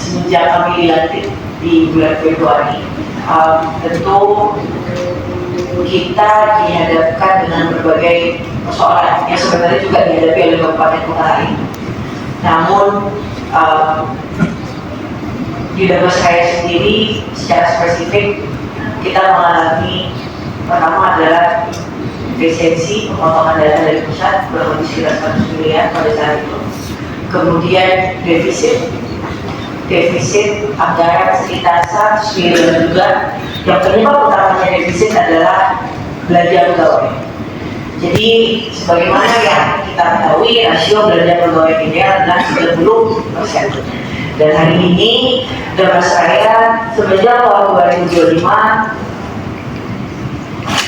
semenjak kami dilantik di bulan Februari, tentu kita dihadapkan dengan berbagai persoalan yang sebenarnya juga dihadapi oleh Kabupaten Kota lain. Namun di Brebes Raya sendiri secara spesifik kita mengalami pertama adalah efisiensi pemotongan dana dari pusat kurang lebih sekitar 100 miliar pada saat itu. Kemudian defisit anggaran sekitar 100 miliar juga. Yang penyebab utamanya defisit adalah belanja pegawai. Jadi sebagaimana yang kita ketahui, rasio belanja pegawai ini adalah 30%. Dan hari ini Brebes Raya semenjak tahun 2025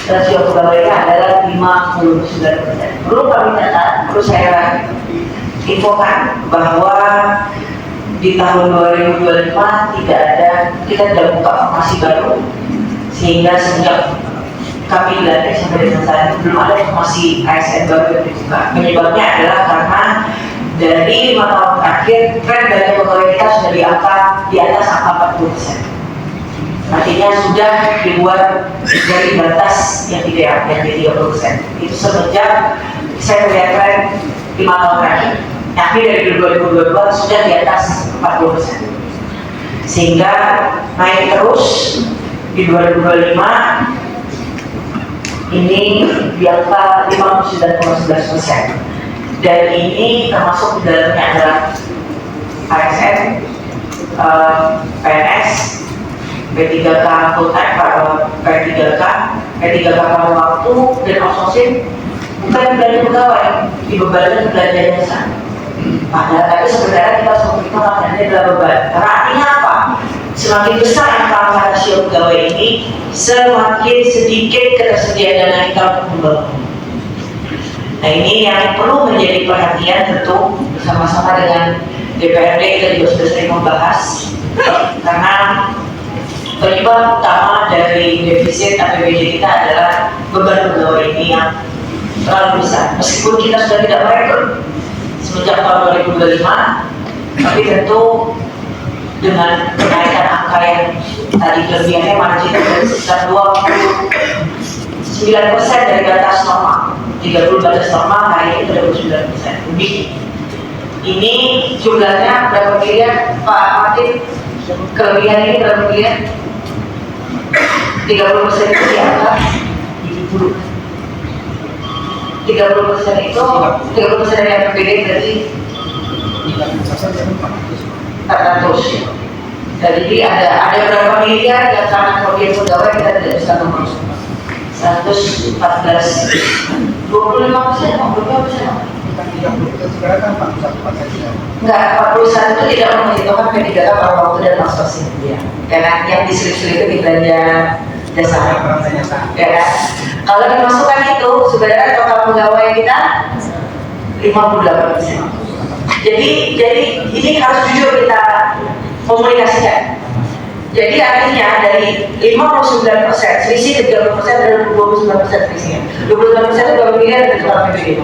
rasio pegawainya adalah 59%. Perlu kami catat, perlu saya infokan bahwa di tahun 2025 kita tidak buka formasi baru, sehingga sejak kami dilantik sampai dengan saat ini belum ada formasi ASN baru yang dibuka. Penyebabnya adalah karena dari 5 tahun terakhir tren belanja pegawai kita sudah di atas angka 40%. Artinya sudah dibuat dari batas yang ideal, yang di 30%. Itu semenjak saya melihat tren 5 tahun terakhir. Tapi dari 2022 sudah di atas 40%. Sehingga naik terus di 2025 ini di angka 59,11%. Dan ini termasuk di dalamnya adalah ASN, PNS, P3K full time, P3K paruh waktu, dan outsourcing. Bukan belanja pegawai, dibebankan belanja jasa. Padahal tapi sebenarnya kita harus memperhitungkan ini adalah beban. Karena artinya apa? Semakin besar angka rasio pegawai ini, semakin sedikit ketersediaan dana kita untuk membangun. Nah, ini yang perlu menjadi perhatian tentu bersama-sama dengan DPRD. Kita juga sudah sering membahas, karena penyebab utama dari defisit APBD kita adalah beban pegawai ini yang terlalu besar. Meskipun kita sudah tidak merekrut semenjak tahun 2025, tapi tentu dengan kenaikan angka yang tadi kelebihannya margin dari sekitar 29% dari batas normal, 30 batas normal, hari ini 29% lebih. Ini jumlahnya berapa miliar, Pak Martin? Kelebihan ini berapa miliar? 30% itu di angka 30% itu 30% dari APBD berarti 400. Jadi ada berapa miliar yang karena kelebihan pegawai kita tidak bisa ngomong. 114, 25%, 25%. Enggak, 41 itu tidak memperhitungkan P3K paruh waktu dan outsourcing. Karena yang diselip-selip itu di belanja jasa. Ya kan? Kalau dimasukkan itu, sebenarnya total pegawai kita 58%. Jadi ini harus jujur kita komunikasikan. Jadi artinya dari 59%, selisih 30% dan 29% selisihnya. 29% itu berapa miliar dari total APBD?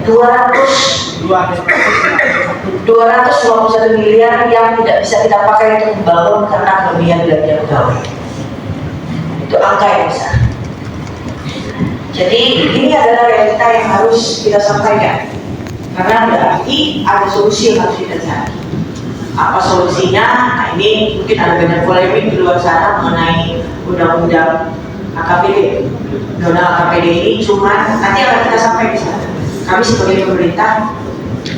251 miliar yang tidak bisa kita pakai untuk membangun karena kelebihan belanja pegawai. Itu angka yang besar. Jadi ini adalah realita yang harus kita sampaikan, karena berarti ada solusi yang harus kita cari. Apa solusinya? Nah, ini mungkin ada banyak polemik di luar sana mengenai undang-undang AKPD. Undang-undang AKPD ini cuma nanti akan kita sampaikan di sana. Kami sebagai pemerintah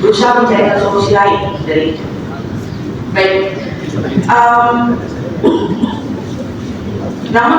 berusaha mencarikan solusi lain dari itu. Baik. Namun